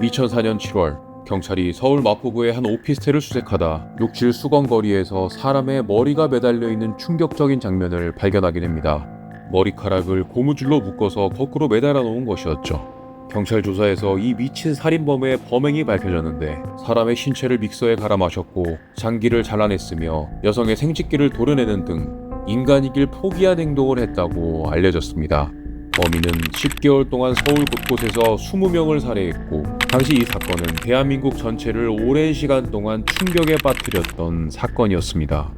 2004년 7월 경찰이 서울 마포구의 한 오피스텔을 수색하다 욕실 수건거리에서 사람의 머리가 매달려 있는 충격적인 장면을 발견하게 됩니다. 머리카락을 고무줄로 묶어서 거꾸로 매달아 놓은 것이었죠. 경찰 조사에서 이 미친 살인범의 범행이 밝혀졌는데 사람의 신체를 믹서에 갈아 마셨고 장기를 잘라냈으며 여성의 생殖기를 도려내는 등 인간이길 포기한 행동을 했다고 알려졌습니다. 범인은 10개월 동안 서울 곳곳에서 20명을 살해했고 당시 이 사건은 대한민국 전체를 오랜 시간 동안 충격에 빠뜨렸던 사건이었습니다.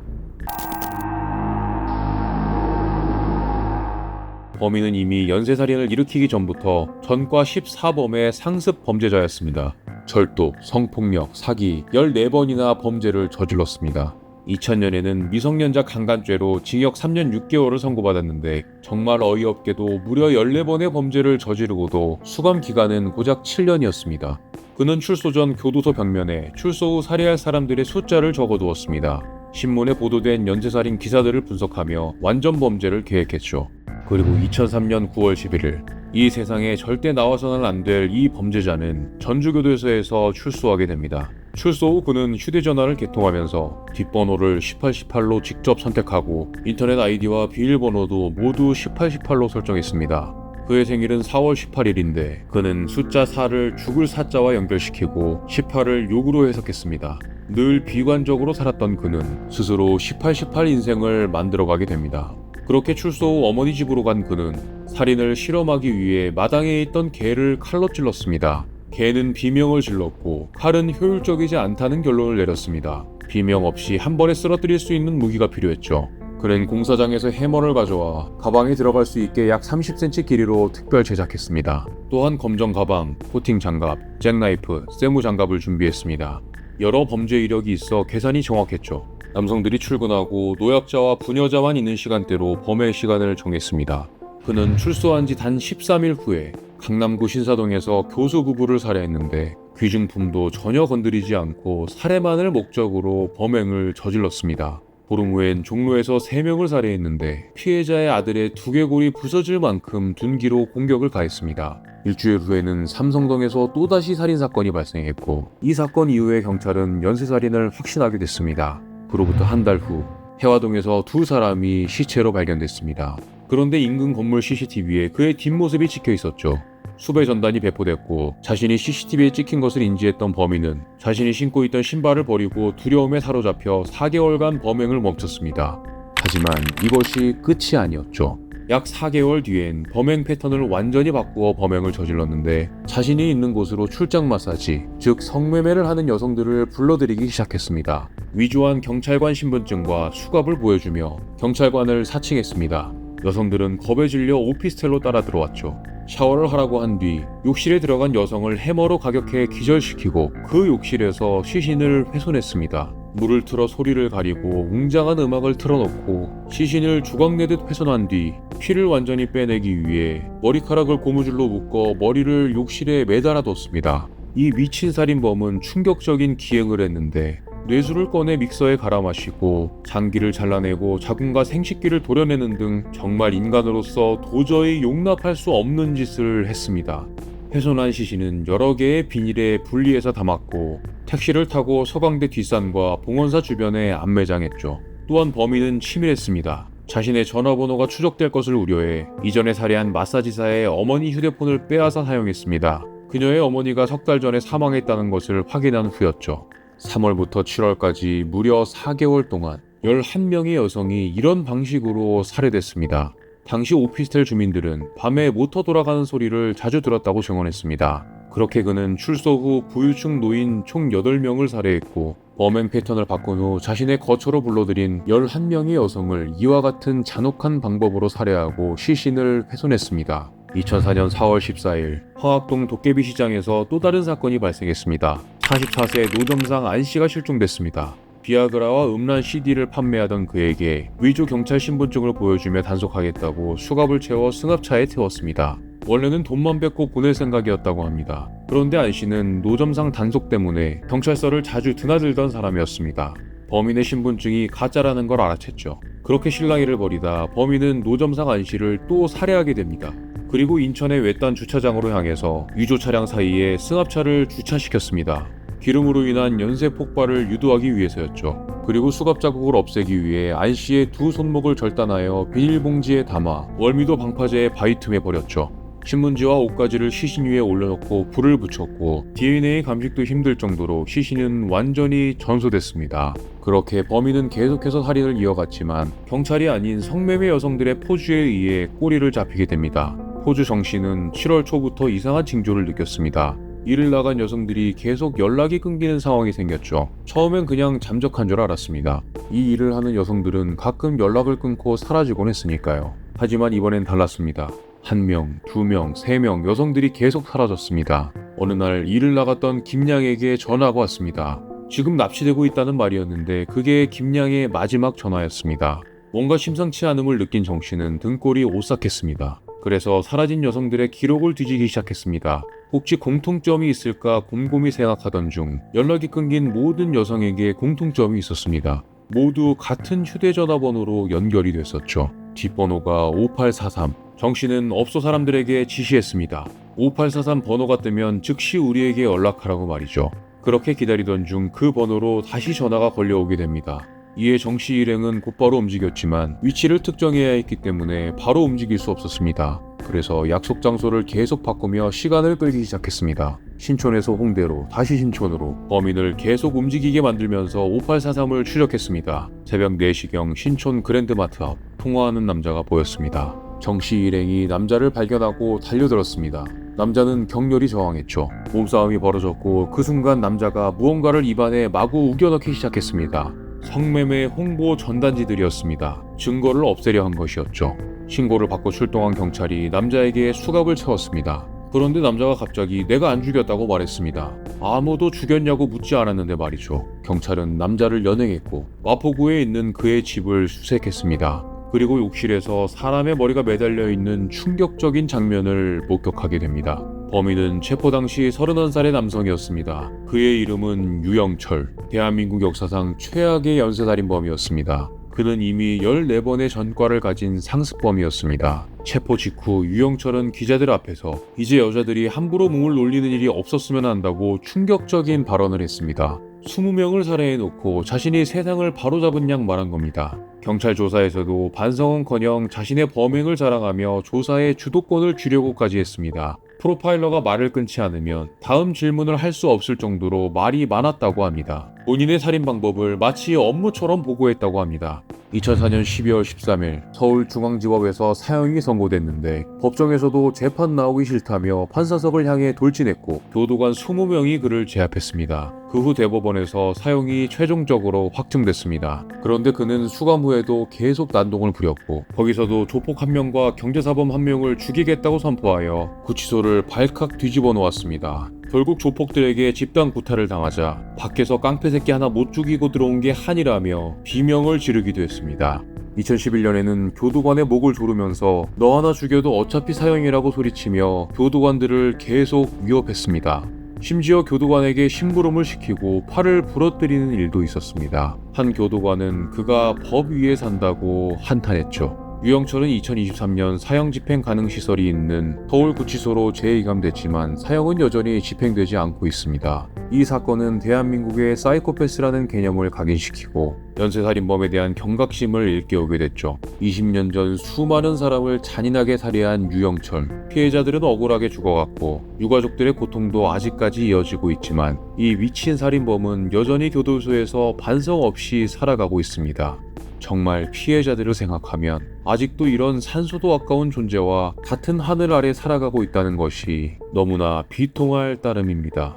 범인은 이미 연쇄살인을 일으키기 전부터 전과 14범의 상습 범죄자였습니다. 절도, 성폭력, 사기 14번이나 범죄를 저질렀습니다. 2000년에는 미성년자 강간죄로 징역 3년 6개월을 선고받았는데 정말 어이없게도 무려 14번의 범죄를 저지르고도 수감 기간은 고작 7년이었습니다. 그는 출소 전 교도소 벽면에 출소 후 살해할 사람들의 숫자를 적어두었습니다. 신문에 보도된 연쇄살인 기사들을 분석하며 완전 범죄를 계획했죠. 그리고 2003년 9월 11일 이 세상에 절대 나와서는 안 될 이 범죄자는 전주교도소에서 출소하게 됩니다. 출소 후 그는 휴대전화를 개통하면서 뒷번호를 1818로 직접 선택하고 인터넷 아이디와 비밀번호도 모두 1818로 설정했습니다. 그의 생일은 4월 18일인데 그는 숫자 4를 죽을 사자와 연결시키고 18을 욕으로 해석했습니다. 늘 비관적으로 살았던 그는 스스로 1818 인생을 만들어가게 됩니다. 그렇게 출소 후 어머니 집으로 간 그는 살인을 실험하기 위해 마당에 있던 개를 칼로 찔렀습니다. 개는 비명을 질렀고 칼은 효율적이지 않다는 결론을 내렸습니다. 비명 없이 한 번에 쓰러뜨릴 수 있는 무기가 필요했죠. 그는 공사장에서 해머를 가져와 가방에 들어갈 수 있게 약 30cm 길이로 특별 제작했습니다. 또한 검정 가방, 코팅 장갑, 잭나이프, 쇠무 장갑을 준비했습니다. 여러 범죄 이력이 있어 계산이 정확했죠. 남성들이 출근하고 노약자와 부녀자만 있는 시간대로 범행 시간을 정했습니다. 그는 출소한 지 단 13일 후에 강남구 신사동에서 교수 부부를 살해했는데 귀중품도 전혀 건드리지 않고 살해만을 목적으로 범행을 저질렀습니다. 보름 후엔 종로에서 3명을 살해했는데 피해자의 아들의 두개골이 부서질 만큼 둔기로 공격을 가했습니다. 일주일 후에는 삼성동에서 또다시 살인사건이 발생했고 이 사건 이후에 경찰은 연쇄살인을 확신하게 됐습니다. 그로부터 한 달 후 해화동에서 2사람이 시체로 발견됐습니다. 그런데 인근 건물 CCTV에 그의 뒷모습이 찍혀 있었죠. 수배 전단이 배포됐고 자신이 CCTV에 찍힌 것을 인지했던 범인은 자신이 신고 있던 신발을 버리고 두려움에 사로잡혀 4개월간 범행을 멈췄습니다. 하지만 이것이 끝이 아니었죠. 약 4개월 뒤엔 범행 패턴을 완전히 바꾸어 범행을 저질렀는데 자신이 있는 곳으로 출장 마사지, 즉 성매매를 하는 여성들을 불러들이기 시작했습니다. 위조한 경찰관 신분증과 수갑을 보여주며 경찰관을 사칭했습니다. 여성들은 겁에 질려 오피스텔로 따라 들어왔죠. 샤워를 하라고 한 뒤 욕실에 들어간 여성을 해머로 가격해 기절시키고 그 욕실에서 시신을 훼손했습니다. 물을 틀어 소리를 가리고 웅장한 음악을 틀어놓고 시신을 주걱내듯 훼손한 뒤 피를 완전히 빼내기 위해 머리카락을 고무줄로 묶어 머리를 욕실에 매달아뒀습니다. 이 미친 살인범은 충격적인 기행을 했는데 뇌수를 꺼내 믹서에 갈아 마시고 장기를 잘라내고 자궁과 생식기를 도려내는 등 정말 인간으로서 도저히 용납할 수 없는 짓을 했습니다. 훼손한 시신은 여러 개의 비닐에 분리해서 담았고 택시를 타고 서강대 뒷산과 봉원사 주변에 안매장했죠. 또한 범인은 치밀했습니다. 자신의 전화번호가 추적될 것을 우려해 이전에 살해한 마사지사의 어머니 휴대폰을 빼앗아 사용했습니다. 그녀의 어머니가 석 달 전에 사망했다는 것을 확인한 후였죠. 3월부터 7월까지 무려 4개월 동안 11명의 여성이 이런 방식으로 살해됐습니다. 당시 오피스텔 주민들은 밤에 모터 돌아가는 소리를 자주 들었다고 증언했습니다. 그렇게 그는 출소 후 부유층 노인 총 8명을 살해했고 범행 패턴을 바꾼 후 자신의 거처로 불러들인 11명의 여성을 이와 같은 잔혹한 방법으로 살해하고 시신을 훼손했습니다. 2004년 4월 14일 화학동 도깨비 시장에서 또 다른 사건이 발생했습니다. 44세 노점상 안씨가 실종됐습니다. 비아그라와 음란 CD를 판매하던 그에게 위조 경찰 신분증을 보여주며 단속하겠다고 수갑을 채워 승합차에 태웠습니다. 원래는 돈만 뺏고 보낼 생각이었다고 합니다. 그런데 안씨는 노점상 단속 때문에 경찰서를 자주 드나들던 사람이었습니다. 범인의 신분증이 가짜라는 걸 알아챘죠. 그렇게 실랑이를 벌이다 범인은 노점상 안씨를 또 살해하게 됩니다. 그리고 인천의 외딴 주차장으로 향해서 위조 차량 사이에 승합차를 주차시켰습니다. 기름으로 인한 연쇄 폭발을 유도하기 위해서였죠. 그리고 수갑 자국을 없애기 위해 안 씨의 두 손목을 절단하여 비닐봉지에 담아 월미도 방파제에 바위 틈에 버렸죠. 신문지와 옷가지를 시신 위에 올려놓고 불을 붙였고 DNA 감식도 힘들 정도로 시신은 완전히 전소됐습니다. 그렇게 범인은 계속해서 살인을 이어갔지만 경찰이 아닌 성매매 여성들의 포주에 의해 꼬리를 잡히게 됩니다. 포주 정 씨는 7월 초부터 이상한 징조를 느꼈습니다. 일을 나간 여성들이 계속 연락이 끊기는 상황이 생겼죠. 처음엔 그냥 잠적한 줄 알았습니다. 이 일을 하는 여성들은 가끔 연락을 끊고 사라지곤 했으니까요. 하지만 이번엔 달랐습니다. 1명, 2명, 3명 여성들이 계속 사라졌습니다. 어느 날 일을 나갔던 김양에게 전화가 왔습니다. 지금 납치되고 있다는 말이었는데 그게 김양의 마지막 전화였습니다. 뭔가 심상치 않음을 느낀 정 씨는 등골이 오싹했습니다. 그래서 사라진 여성들의 기록을 뒤지기 시작했습니다. 혹시 공통점이 있을까 곰곰이 생각하던 중 연락이 끊긴 모든 여성에게 공통점이 있었습니다. 모두 같은 휴대전화 번호로 연결이 됐었죠. 뒷번호가 5843. 정 씨는 업소 사람들에게 지시했습니다. 5843 번호가 뜨면 즉시 우리에게 연락하라고 말이죠. 그렇게 기다리던 중 그 번호로 다시 전화가 걸려오게 됩니다. 이에 정 씨 일행은 곧바로 움직였지만 위치를 특정해야 했기 때문에 바로 움직일 수 없었습니다. 그래서 약속 장소를 계속 바꾸며 시간을 끌기 시작했습니다. 신촌에서 홍대로, 다시 신촌으로 범인을 계속 움직이게 만들면서 5843을 추적했습니다. 새벽 4시경 신촌 그랜드마트 앞 통화하는 남자가 보였습니다. 정 씨 일행이 남자를 발견하고 달려들었습니다. 남자는 격렬히 저항했죠. 몸싸움이 벌어졌고 그 순간 남자가 무언가를 입안에 마구 우겨넣기 시작했습니다. 성매매 홍보 전단지들이었습니다. 증거를 없애려 한 것이었죠. 신고를 받고 출동한 경찰이 남자에게 수갑을 채웠습니다. 그런데 남자가 갑자기 내가 안 죽였다고 말했습니다. 아무도 죽였냐고 묻지 않았는데 말이죠. 경찰은 남자를 연행했고 마포구에 있는 그의 집을 수색했습니다. 그리고 욕실에서 사람의 머리가 매달려 있는 충격적인 장면을 목격하게 됩니다. 범인은 체포 당시 31살의 남성이었습니다. 그의 이름은 유영철, 대한민국 역사상 최악의 연쇄살인범이었습니다. 그는 이미 14번의 전과를 가진 상습범이었습니다. 체포 직후 유영철은 기자들 앞에서 이제 여자들이 함부로 몸을 놀리는 일이 없었으면 한다고 충격적인 발언을 했습니다. 20명을 살해해놓고 자신이 세상을 바로잡은 양 말한 겁니다. 경찰 조사에서도 반성은커녕 자신의 범행을 자랑하며 조사에 주도권을 주려고까지 했습니다. 프로파일러가 말을 끊지 않으면 다음 질문을 할 수 없을 정도로 말이 많았다고 합니다. 본인의 살인 방법을 마치 업무처럼 보고했다고 합니다. 2004년 12월 13일 서울중앙지법에서 사형이 선고됐는데 법정에서도 재판 나오기 싫다며 판사석을 향해 돌진했고 교도관 20명이 그를 제압했습니다. 그 후 대법원에서 사형이 최종적으로 확정됐습니다. 그런데 그는 수감 후에도 계속 난동을 부렸고 거기서도 조폭 1명과 경제사범 1명을 죽이겠다고 선포하여 구치소를 발칵 뒤집어 놓았습니다. 결국 조폭들에게 집단 구타를 당하자 밖에서 깡패새끼 하나 못 죽이고 들어온 게 한이라며 비명을 지르기도 했습니다. 2011년에는 교도관의 목을 조르면서 너 하나 죽여도 어차피 사형이라고 소리치며 교도관들을 계속 위협했습니다. 심지어 교도관에게 심부름을 시키고 팔을 부러뜨리는 일도 있었습니다. 한 교도관은 그가 법 위에 산다고 한탄했죠. 유영철은 2023년 사형 집행 가능 시설이 있는 서울구치소로 재이감됐지만 사형은 여전히 집행되지 않고 있습니다. 이 사건은 대한민국의 사이코패스라는 개념을 각인시키고 연쇄살인범에 대한 경각심을 일깨우게 됐죠. 20년 전 수많은 사람을 잔인하게 살해한 유영철. 피해자들은 억울하게 죽어갔고 유가족들의 고통도 아직까지 이어지고 있지만 이 미친 살인범은 여전히 교도소에서 반성 없이 살아가고 있습니다. 정말 피해자들을 생각하면 아직도 이런 산소도 아까운 존재와 같은 하늘 아래 살아가고 있다는 것이 너무나 비통할 따름입니다.